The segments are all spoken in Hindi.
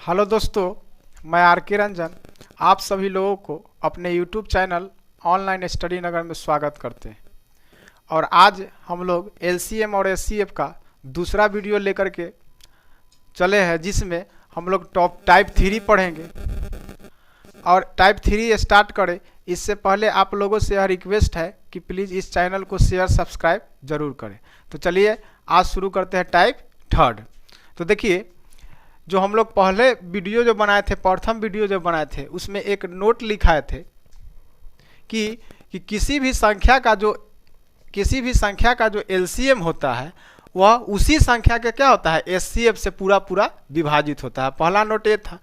हेलो दोस्तों, मैं आर के रंजन आप सभी लोगों को अपने यूट्यूब चैनल ऑनलाइन स्टडी नगर में स्वागत करते हैं। और आज हम लोग एलसीएम और एचसीएफ का दूसरा वीडियो लेकर के चले हैं, जिसमें हम लोग टाइप 3 पढ़ेंगे। और टाइप 3 स्टार्ट करें इससे पहले आप लोगों से यह रिक्वेस्ट है कि प्लीज़ इस चैनल को शेयर सब्सक्राइब जरूर करें। तो चलिए आज शुरू करते हैं टाइप 3। तो देखिए, जो हम लोग पहले वीडियो जो बनाए थे, प्रथम वीडियो जो बनाए थे, उसमें एक नोट लिखाए थे कि किसी भी संख्या का जो एलसीएम होता है वह उसी संख्या के क्या होता है, एचसीएफ से पूरा पूरा विभाजित होता है। पहला नोट ये था।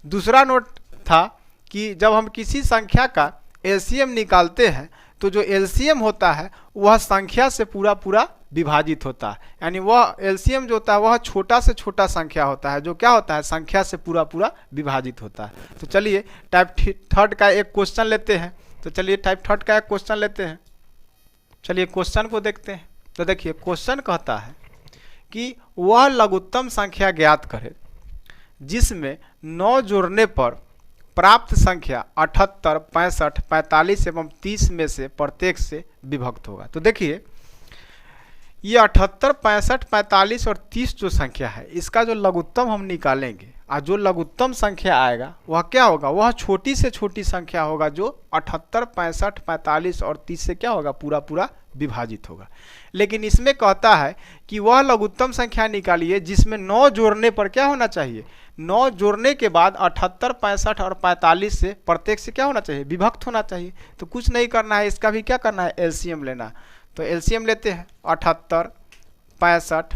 दूसरा नोट था कि जब हम किसी संख्या का एलसीएम निकालते हैं तो जो एलसीएम होता है वह संख्या से पूरा पूरा विभाजित होता है। यानी वह एलसीएम जो होता है वह छोटा से छोटा संख्या होता है, जो क्या होता है, संख्या से पूरा पूरा विभाजित होता है। तो चलिए टाइप 3 का एक क्वेश्चन लेते हैं। चलिए क्वेश्चन को देखते हैं। तो देखिए, क्वेश्चन कहता है कि वह लघुत्तम संख्या ज्ञात करे जिसमें 9 जोड़ने पर प्राप्त संख्या 78, 65, 45 एवं 30 में से प्रत्येक से विभक्त होगा। तो देखिए, ये 78, 65, 45 और 30 जो संख्या है, इसका जो लघुत्तम हम निकालेंगे और जो लघुत्तम संख्या आएगा वह क्या होगा, वह छोटी से छोटी संख्या होगा जो 78, 65, 45 और 30 से क्या होगा, पूरा पूरा विभाजित होगा। लेकिन इसमें कहता है कि वह लघुत्तम संख्या निकालिए जिसमें 9 जोड़ने पर क्या होना चाहिए, 9 जोड़ने के बाद 78, 65 और 45 से प्रत्येक से क्या होना चाहिए, विभक्त होना चाहिए। तो कुछ नहीं करना है, इसका भी क्या करना है, एलसीएम लेना। तो एलसीएम लेते हैं 78, 65,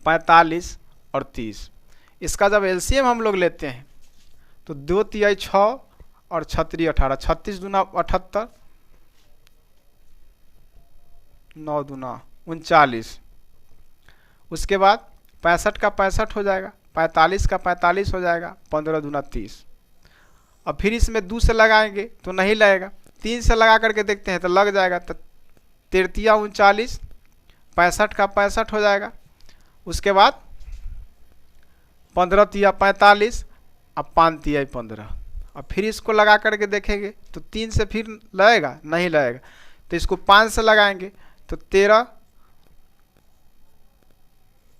45 और 30। इसका जब एलसीएम हम लोग लेते हैं तो 2 तिहाई 6 और 6 18, 36 दूना 78, 9 दूना 39। उसके बाद 65 का 65 हो जाएगा, 45 का 45 हो जाएगा, 15 दूना 30। अब फिर इसमें 2 से लगाएंगे तो नहीं लगेगा, 3 से लगा करके देखते हैं तो लग जाएगा। तो 33 39, 65 का 65 हो जाएगा। उसके बाद 15 तिया 45, अब 5 तिया 15। अब फिर इसको लगा करके देखेंगे तो 3 से फिर लगेगा, नहीं लगेगा। तो इसको 5 से लगाएंगे तो 13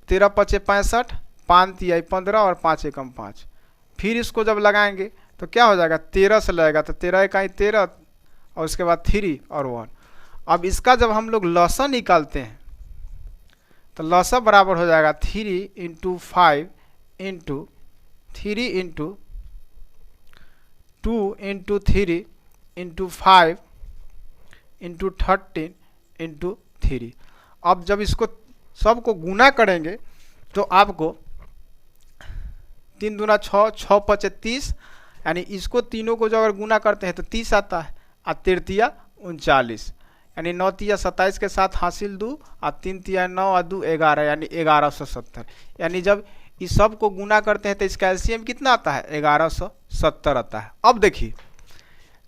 5 65, 5 तिया 15 और 5 एकम 5। फिर इसको जब लगाएंगे तो क्या हो जाएगा, 13 से लगेगा तो 13 इकाई 13 और उसके बाद 3 और 1। अब इसका जब हम लोग लसा निकालते हैं तो लसा बराबर हो जाएगा 3 × 5 × 3 × 2 × 3 × 5 × 13 × 3। अब जब इसको सबको गुना करेंगे तो आपको 3 दूना 6, 6 5 30, यानी इसको तीनों को जो अगर गुना करते हैं तो 30 आता है। और 3 तिया 39, यानी 9 तिया 27 के साथ हासिल 2 और 3 तिया 9 और 2 11, यानी 1170। यानी जब इस सब को गुना करते हैं तो इसका एलसीएम कितना आता है, 1170 आता है। अब देखिए,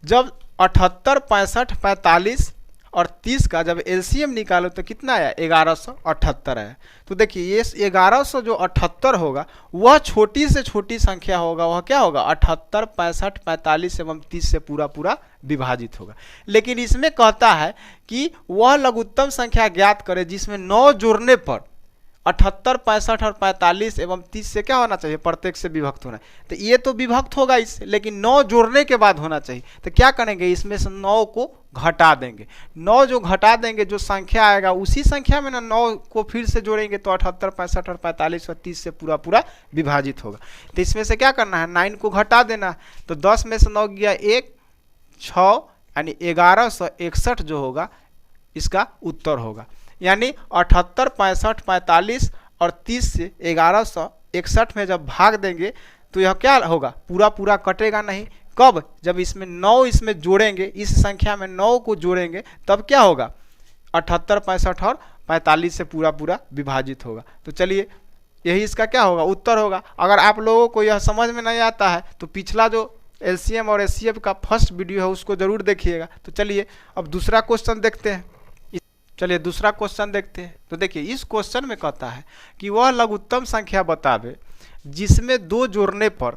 जब 78, 65, 45 और 30 का जब एलसीएम निकालो तो कितना आया, 1178 आया। तो देखिए, ये 1178 होगा, वह छोटी से छोटी संख्या होगा, वह क्या होगा, 78, 65, 45 एवं 30 से पूरा पूरा विभाजित होगा। लेकिन इसमें कहता है कि वह लघुत्तम संख्या ज्ञात करे जिसमें 9 जोड़ने पर 78, 65 और 45 एवं 30 से क्या होना चाहिए, प्रत्येक से विभक्त होना। तो ये तो विभक्त होगा इससे, लेकिन 9 जोड़ने के बाद होना चाहिए। तो क्या करेंगे, इसमें से 9 को घटा देंगे। 9 जो घटा देंगे, जो संख्या आएगा उसी संख्या में ना 9 को फिर से जोड़ेंगे तो 78, 65 और 45 और 30 से पूरा पूरा विभाजित होगा। तो इसमें से क्या करना है, 9 को घटा देना। तो 10 में से 9 गया 1, 6, यानी 1161 जो होगा इसका उत्तर होगा। यानी 78, 65, 45 और 30 से 1161 में जब भाग देंगे तो यह क्या होगा, पूरा पूरा कटेगा नहीं। कब, जब इसमें 9 इसमें जोड़ेंगे, इस संख्या में 9 को जोड़ेंगे तब क्या होगा, 78, 65 और 45 से पूरा पूरा विभाजित होगा। तो चलिए, यही इसका क्या होगा, उत्तर होगा। अगर आप लोगों को यह समझ में नहीं आता है तो पिछला जो एलसीएम और एचसीएफ का फर्स्ट वीडियो है उसको जरूर देखिएगा। तो चलिए अब दूसरा क्वेश्चन देखते हैं। चलिए दूसरा क्वेश्चन देखते हैं। तो देखिए इस क्वेश्चन में कहता है कि वह लघुत्तम संख्या बतावे जिसमें दो जोड़ने पर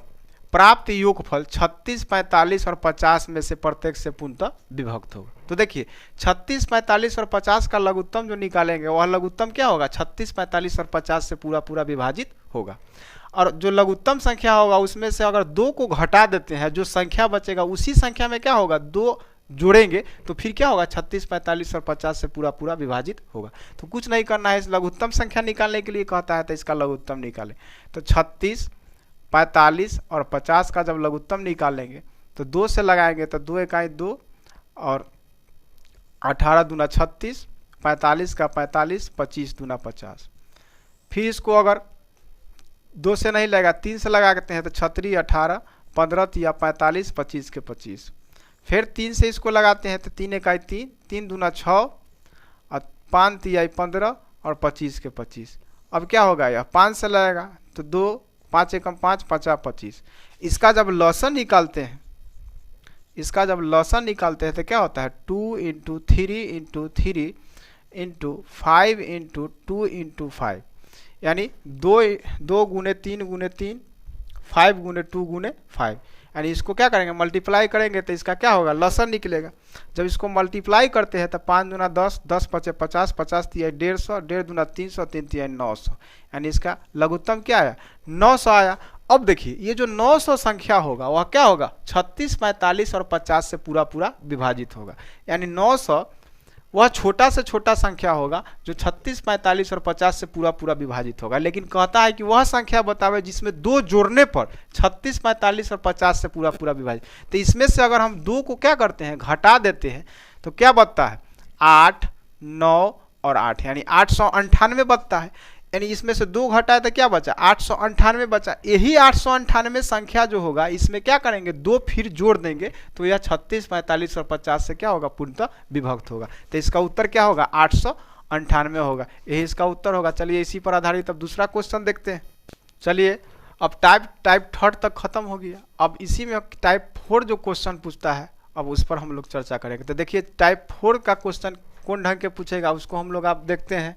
प्राप्त योगफल 36, 45 और 50 में से प्रत्येक से पूर्णतः विभक्त होगा। तो देखिए 36, 45 और 50 का लघुत्तम जो निकालेंगे वह लघुत्तम क्या होगा, 36, 45 और 50 से पूरा पूरा विभाजित होगा। और जो लघुत्तम संख्या होगा उसमें से अगर दो को घटा देते हैं, जो संख्या बचेगा उसी संख्या में क्या होगा, दो जोड़ेंगे तो फिर क्या होगा, 36, 45 और 50 से पूरा पूरा विभाजित होगा। तो कुछ नहीं करना है, इस लघुत्तम संख्या निकालने के लिए कहता है तो इसका लघुत्तम निकालें। तो 36, 45 और 50 का जब लघुत्तम निकालेंगे तो 2 से लगाएंगे तो 2 इकाई 2 और 18 दूना 36, 45 का 45, 25 दूना 50। फिर इसको अगर 2 से नहीं लगेगा 3 से लगाते हैं तो 36, 18, 15 या 45, 25 के 25। फिर 3 से इसको लगाते हैं तो 3 इकाई 3, 3 दूना 6 और 5 तिहाई 15 और 25 के 25। अब क्या होगा, यह 5 से लगेगा तो 2, 5 एकम 5, 50, 25। इसका जब लॉसन निकालते हैं, इसका जब लॉसन निकालते हैं तो क्या होता है, 2 × 3 × 3 × 5 × 2 × 5, यानी 2 गुने 3 गुने 3, 5 गुने 2 गुने 5। यानी इसको क्या करेंगे, मल्टीप्लाई करेंगे तो इसका क्या होगा, लसन निकलेगा। जब इसको मल्टीप्लाई करते हैं तो 5 दूना 10, 10 पचे 50, 50 तिहाई 150, 1.5 दूना 300, 3 तिहाई 900। यानी इसका लघुत्तम क्या आया, 900 आया। अब देखिए ये जो 900 संख्या होगा वह क्या होगा, 36, 45 और 50 से पूरा पूरा विभाजित होगा। यानी 900 वह छोटा से छोटा संख्या होगा जो 36, 45 और 50 से पूरा पूरा विभाजित होगा। लेकिन कहता है कि वह संख्या बतावे जिसमें 2 जोड़ने पर 36, 45 और 50 से पूरा पूरा विभाजित। तो इसमें से अगर हम 2 को क्या करते हैं, घटा देते हैं तो क्या बचता है, 8, 9 और 8, यानी 898 बचता है। यानी इसमें से 2 घटा है तो क्या बचा, 898 बचा। यही 898 संख्या जो होगा इसमें क्या करेंगे, 2 फिर जोड़ देंगे तो यह 36, 45 और 50 से क्या होगा, पूर्णतः विभक्त होगा। तो इसका उत्तर क्या होगा, 898 होगा। यही इसका उत्तर होगा। चलिए इसी पर आधारित अब दूसरा क्वेश्चन देखते हैं। चलिए अब टाइप 3 तक खत्म हो गया। अब इसी में टाइप 4 जो क्वेश्चन पूछता है अब उस पर हम लोग चर्चा करेंगे। तो देखिए टाइप 4 का क्वेश्चन कौन ढंग के पूछेगा उसको हम लोग आप देखते हैं।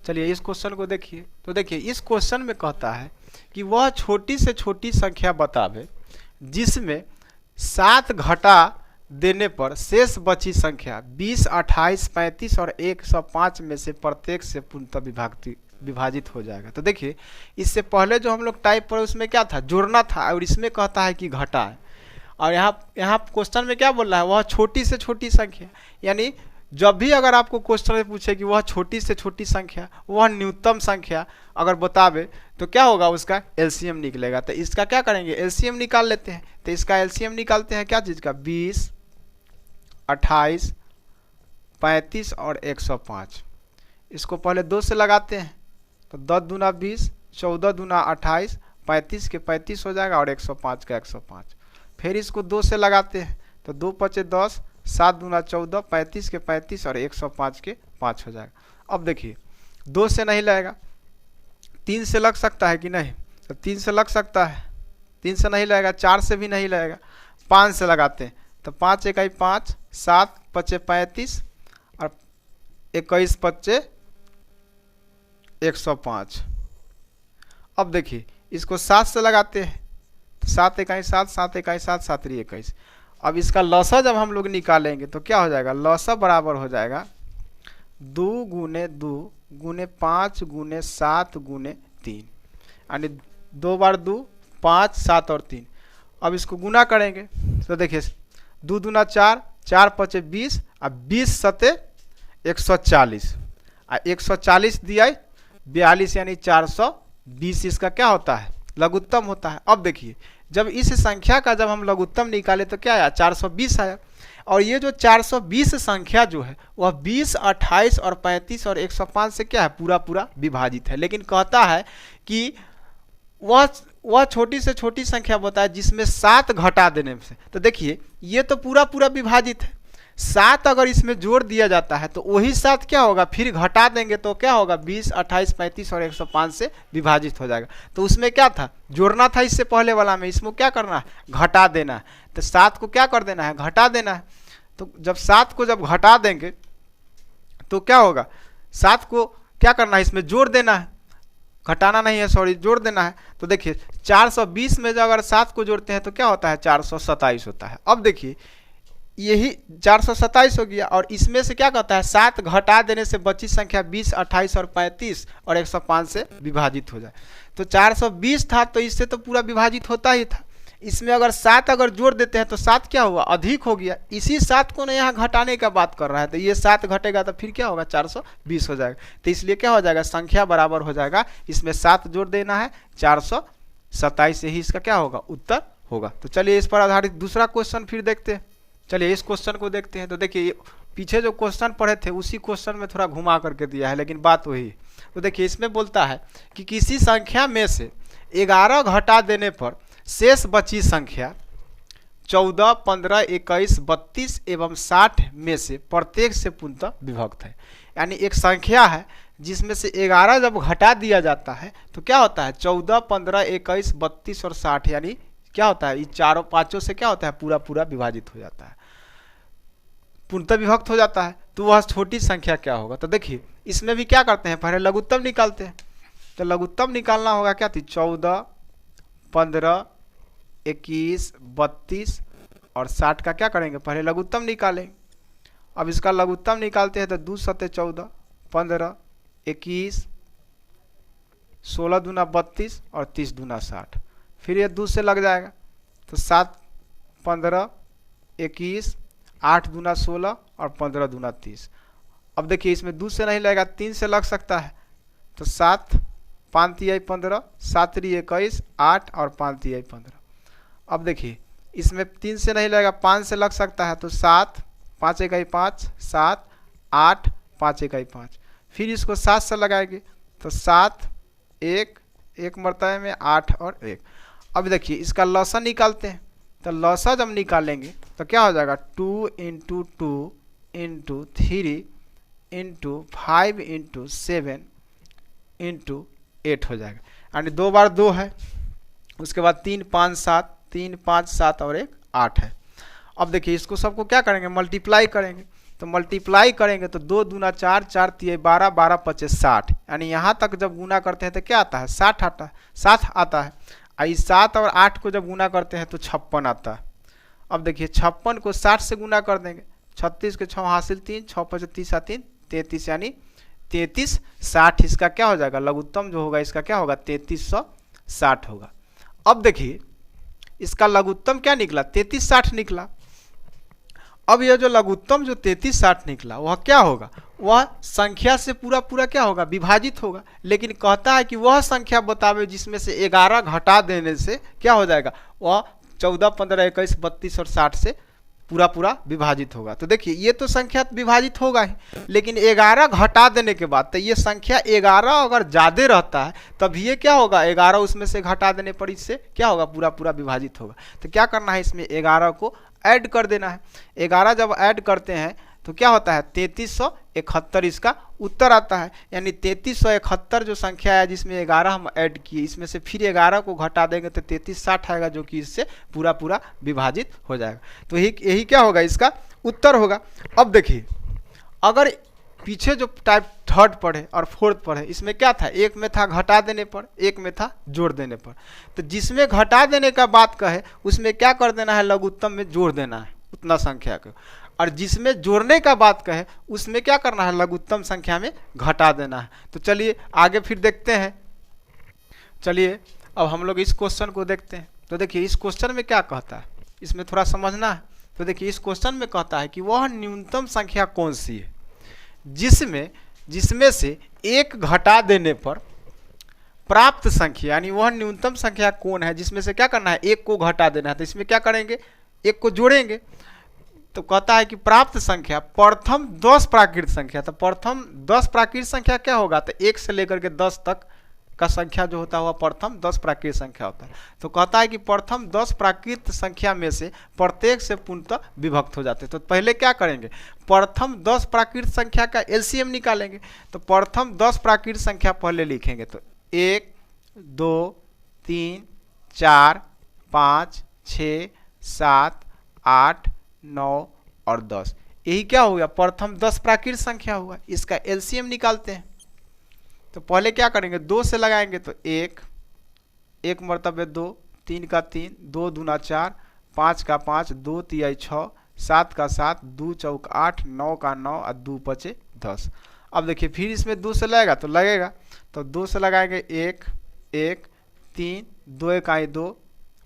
चलिए इस क्वेश्चन को देखिए। तो देखिए इस क्वेश्चन में कहता है कि वह छोटी से छोटी संख्या बतावे जिसमें 7 घटा देने पर शेष बची संख्या 20, 28, 35 और 105 में से प्रत्येक से पूर्णतः विभाजित हो जाएगा। तो देखिए इससे पहले जो हम लोग टाइप पर उसमें क्या था, जोड़ना था, और इसमें कहता है कि घटा है। और यहाँ क्वेश्चन में क्या बोल रहा है, वह छोटी से छोटी संख्या। यानी जब भी अगर आपको क्वेश्चन में पूछे कि वह छोटी से छोटी संख्या, वह न्यूनतम संख्या अगर बतावे तो क्या होगा, उसका एलसीएम निकलेगा। तो इसका क्या करेंगे, एलसीएम निकाल लेते हैं। तो इसका एलसीएम निकालते हैं क्या चीज़ का, 20, 28, 35 और 105। इसको पहले 2 से लगाते हैं तो 10 दूना 20, 14 दूना 28, 35 के 35 हो जाएगा और 105 का 105। फिर इसको 2 से लगाते हैं तो 2 पचे 10, 7 दूना 14, 35 के 35 और 105 के 5 हो जाएगा। अब देखिए 2 से नहीं लगेगा, 3 से लग सकता है कि नहीं, तो 3 से लग सकता है, 3 से नहीं लगेगा, 4 से भी नहीं लगेगा, 5 से लगाते हैं तो 5 इकाई 5, 7 पचे 35 और 21 पचे 105। अब देखिए इसको 7 से लगाते हैं तो 7 इकाई 7, 7 इकाई 7, 7 21। अब इसका लॉसा जब हम लोग निकालेंगे तो क्या हो जाएगा, लॉसा बराबर हो जाएगा 2 गुने 2 गुने 5 गुने 7 गुने 3, यानी 2 बार 2, 5, 7 और 3। अब इसको गुना करेंगे तो देखिए 2 दूना 4, 4 पचे 20 और 20 सते 140 और 140 दिया 42, यानी 420 इसका क्या होता है, लघुत्तम होता है। अब देखिए जब इस संख्या का जब हम लघुत्तम निकाले तो क्या आया, 420 आया। और ये जो 420 संख्या जो है वह 20, 28 और 35 और 105 से क्या है, पूरा पूरा विभाजित है। लेकिन कहता है कि वह छोटी से छोटी संख्या बताए जिसमें 7 घटा देने से। तो देखिए ये तो पूरा पूरा विभाजित है, 7 अगर इसमें जोड़ दिया जाता है तो वही 7 क्या होगा, फिर घटा देंगे तो क्या होगा, 20, 28, 35 और 105 से विभाजित हो जाएगा। तो उसमें क्या था, जोड़ना था इससे पहले वाला में, इसमें क्या करना है, घटा देना है। तो 7 को क्या कर देना है, घटा देना है। तो जब 7 को जब घटा देंगे तो क्या होगा, 7 को क्या करना है, इसमें जोड़ देना है, घटाना नहीं है, सॉरी, जोड़ देना है। तो देखिए 420 में जो अगर 7 को जोड़ते हैं तो क्या होता है, 427 होता है। अब देखिए यही 427 हो गया, और इसमें से क्या कहता है, 7 घटा देने से बची संख्या 20, 28 और 35 और 105 से विभाजित हो जाए। तो 420 था तो इससे तो पूरा विभाजित होता ही था। इसमें अगर 7 अगर जोड़ देते हैं तो 7 क्या हुआ, अधिक हो गया। इसी 7 को ना यहाँ घटाने का बात कर रहा है, तो ये 7 घटेगा तो फिर क्या होगा, 420 हो जाएगा। तो इसलिए क्या हो जाएगा, संख्या बराबर हो जाएगा, इसमें 7 जोड़ देना है, 427 से ही इसका क्या होगा, उत्तर होगा। तो चलिए इस पर आधारित दूसरा क्वेश्चन फिर देखते हैं। चलिए इस क्वेश्चन को देखते हैं। तो देखिए पीछे जो क्वेश्चन पढ़े थे उसी क्वेश्चन में थोड़ा घुमा करके दिया है, लेकिन बात वही है। तो देखिए इसमें बोलता है कि किसी संख्या में से 11 घटा देने पर शेष बची संख्या 14, 15, 21, 32 एवं 60 में से प्रत्येक से पूर्णतः विभक्त है। यानी एक संख्या है जिसमें से 11 जब घटा दिया जाता है तो क्या होता है, 14, 15, 21, 32 और 60, यानी क्या होता है, ये चारों पांचों से क्या होता है, पूरा पूरा विभाजित हो जाता है, पूर्णतः विभक्त हो जाता है। तो वह छोटी संख्या क्या होगा। तो देखिए इसमें भी क्या करते हैं, पहले लघुत्तम निकालते हैं। तो लघुत्तम निकालना होगा क्या थी, 14, 15, 21, 32 और 60 का क्या करेंगे, पहले लघुत्तम निकालेंगे। अब इसका लघुत्तम निकालते हैं तो 2 सते 14, 15, 21, 16 दूना 32 और 30 दूना 60, फिर ये 2 से लग जाएगा तो 7, 15, 21, 8 दूना 16 और 15 दूना 30। अब देखिए इसमें 2 से नहीं लगेगा, 3 से लग सकता है। तो 7, 5 तिहाई 15, 7 तिहाई 21, 8 और 5 तिहाई 15। अब देखिए इसमें 3 से नहीं लगेगा, 5 से लग सकता है। तो 7, 5 इकाई 5, 7, 8, 5 इकाई 5। फिर इसको 7 से लगाएंगे तो 7, 1, 1 मरतबे में 8 और 1। अब देखिए इसका लसा निकालते हैं। तो लसा जब निकालेंगे तो क्या हो जाएगा, 2 × 2 × 3 × 5 × 7 × 8 हो जाएगा, यानी 2 बार 2 है। उसके बाद 3, 5, 7, 3, 5, 7 और 1, 8 है। अब देखिए इसको सबको क्या करेंगे, मल्टीप्लाई करेंगे। तो मल्टीप्लाई करेंगे तो 2 दूना 4, 4 तिहाई 12, 12 पचे 60, यानी यहाँ तक जब गुना करते हैं तो क्या आता है, 60 आता है, 7 आता है। इस 7 और 8 को जब गुना करते हैं तो 56 आता है। अब देखिए 56 को 60 से गुना कर देंगे, 36 के 6 हासिल 3, 6 पचे 30 3, 33, यानी 33, 60 इसका क्या हो जाएगा, लघुत्तम जो होगा इसका क्या होगा, 3360 होगा। अब देखिए इसका लघुत्तम क्या निकला, 3360 निकला। अब यह जो लघुत्तम जो 3360 निकला वह क्या होगा, वह संख्या से पूरा पूरा क्या होगा, विभाजित होगा। लेकिन कहता है कि वह संख्या बतावे जिसमें से 11 घटा देने से क्या हो जाएगा, वह 14, 15, 21, 32 और 60 से पूरा पूरा विभाजित होगा। तो देखिए ये तो संख्या विभाजित होगा ही, लेकिन 11 घटा देने के बाद तो ये संख्या 11 अगर ज़्यादा रहता है तब ये क्या होगा, 11 उसमें से घटा देने पर इससे क्या होगा, पूरा पूरा विभाजित होगा। तो क्या करना है, इसमें 11 को ऐड कर देना है। 11 जब ऐड करते हैं तो क्या होता है, 3371 इसका उत्तर आता है। यानी 3371 जो संख्या है जिसमें 11 हम ऐड किए, इसमें से फिर 11 को घटा देंगे तो 3360 आएगा, जो कि इससे पूरा पूरा विभाजित हो जाएगा। तो यही क्या होगा, इसका उत्तर होगा। अब देखिए अगर पीछे जो टाइप थर्ड पढ़े और फोर्थ पढ़े, इसमें क्या था, एक में था घटा देने पर, एक में था जोड़ देने पर। तो जिसमें घटा देने का बात कहे उसमें क्या कर देना है, लघुत्तम में जोड़ देना है उतना संख्या को, और जिसमें जोड़ने का बात कहे उसमें क्या करना है, लघुत्तम संख्या में घटा देना है। तो चलिए आगे फिर देखते हैं। चलिए अब हम लोग इस क्वेश्चन को देखते हैं। तो देखिए इस क्वेश्चन में क्या कहता है, इसमें थोड़ा समझना है। तो देखिए इस क्वेश्चन में कहता है कि वह न्यूनतम संख्या कौन सी है जिसमें से एक घटा देने पर प्राप्त संख्या, यानी वह न्यूनतम संख्या कौन है जिसमें से क्या करना है, एक को घटा देना है। तो इसमें क्या करेंगे, एक को जोड़ेंगे। तो कहता है कि प्राप्त संख्या प्रथम 10 प्राकृत संख्या। तो प्रथम 10 प्राकृत संख्या क्या होगा, तो 1 से लेकर के 10 तक का संख्या जो होता है वह प्रथम 10 प्राकृत संख्या होता है। तो कहता है कि प्रथम 10 प्राकृत संख्या में से प्रत्येक से पूर्णतः विभक्त हो जाते हैं। तो पहले क्या करेंगे, प्रथम 10 प्राकृत संख्या का एलसीएम निकालेंगे। तो प्रथम 10 प्राकृत संख्या पहले लिखेंगे। तो 1, 2, 3, 4, 5, 6, 7, 8, 9 और 10। यही क्या हो गया, प्रथम 10 प्राकृत संख्या हुआ। इसका एलसीएम निकालते हैं। तो पहले क्या करेंगे, 2 से लगाएंगे तो 1, 1 मरतबे 2, 3 का 3, 2 दूना 4, 5 का 5, 2 तिहाई 6, 7 का 7, 2 चौक 8, 9 का 9 और 2 पचे 10। अब देखिए फिर इसमें 2 से लगेगा तो लगेगा, तो 2 से लगाएंगे 1, 1, 3, 2 इकाई 2,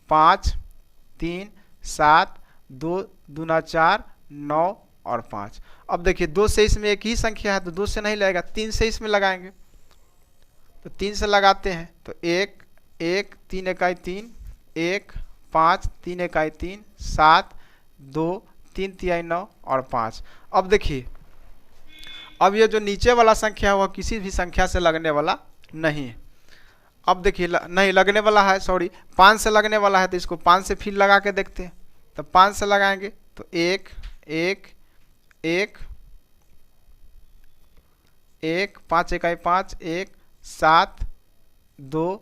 5, 3, 7, 2 दूना 4, 9 और 5। अब देखिए 2 से इसमें एक ही संख्या है तो 2 से नहीं लगेगा, 3 से इसमें लगाएंगे। तो 3 से लगाते हैं तो 1, 1, 3 इकाई 3, 1, 5, 3 इकाई 3, 7, 2, 3 तिहाई 9 और 5। अब देखिए अब ये जो नीचे वाला संख्या है वह किसी भी संख्या से लगने वाला नहीं है। अब देखिए नहीं लगने वाला है, सॉरी 5 से लगने वाला है, तो इसको 5 से फिर लगा के देखते हैं। तो 5 से लगाएंगे तो 1, 1, 1, 1, 5 इकाई 5, 1, 7, 2,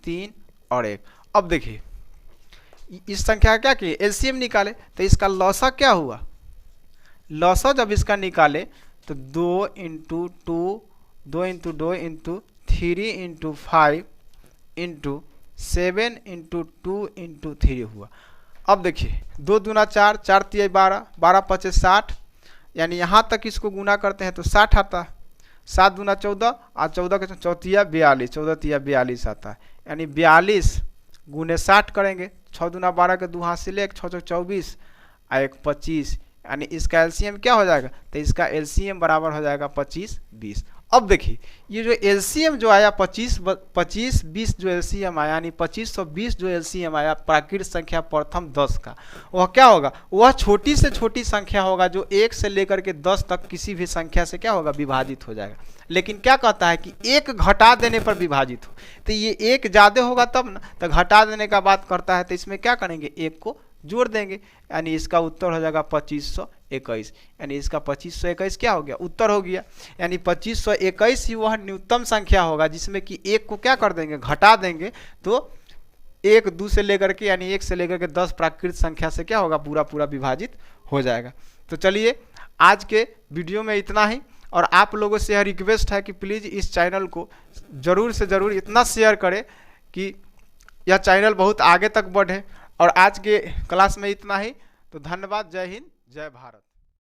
3 और 1। अब देखिए इस संख्या का क्या किए, एलसीएम निकाले। तो इसका लौसा क्या हुआ, लौसा जब इसका निकाले तो 2 into 2, 2 into 2 into 3 into 5 into 7 into 2 into 3 हुआ। अब देखिए 2 दूना 4, 4 तिहाई 12, 12 पचे 60, यानी यहाँ तक इसको गुना करते हैं तो 60 आता है। 7 दूना 14 और 14 के चौथिया 42, 14 तिया 42 आता है, यानी 42 गुने 60 करेंगे। 6 दूना 12 के 2 हाथ से ले, 6 24 और 1 25, यानी इसका एलसीएम क्या हो जाएगा, तो इसका एलसीएम बराबर हो जाएगा 25 20। अब देखिए ये जो एलसीएम जो आया 25 20 जो एलसीएम आया, यानी 2520 जो एलसीएम आया प्राकृत संख्या प्रथम 10 का, वह क्या होगा, वह छोटी से छोटी संख्या होगा जो 1 से लेकर के 10 तक किसी भी संख्या से क्या होगा, विभाजित हो जाएगा। लेकिन क्या कहता है कि 1 घटा देने पर विभाजित हो, तो ये 1 ज़्यादा होगा तब ना, तो घटा देने का बात करता है। तो इसमें क्या करेंगे, 1 को जोड़ देंगे, यानी इसका उत्तर हो जाएगा 2521, यानी इसका 2521 क्या हो गया, उत्तर हो गया। यानी 2521 ही वह न्यूनतम संख्या होगा जिसमें कि 1 को क्या कर देंगे, घटा देंगे, तो 1 2 से लेकर के यानी 1 से लेकर के 10 प्राकृत संख्या से क्या होगा, पूरा पूरा विभाजित हो जाएगा। तो चलिए आज के वीडियो में इतना ही, और आप लोगों से यह रिक्वेस्ट है कि प्लीज़ इस चैनल को ज़रूर से ज़रूर इतना शेयर करें कि यह चैनल बहुत आगे तक बढ़े। और आज के क्लास में इतना ही, तो धन्यवाद। जय हिंद, जय भारत।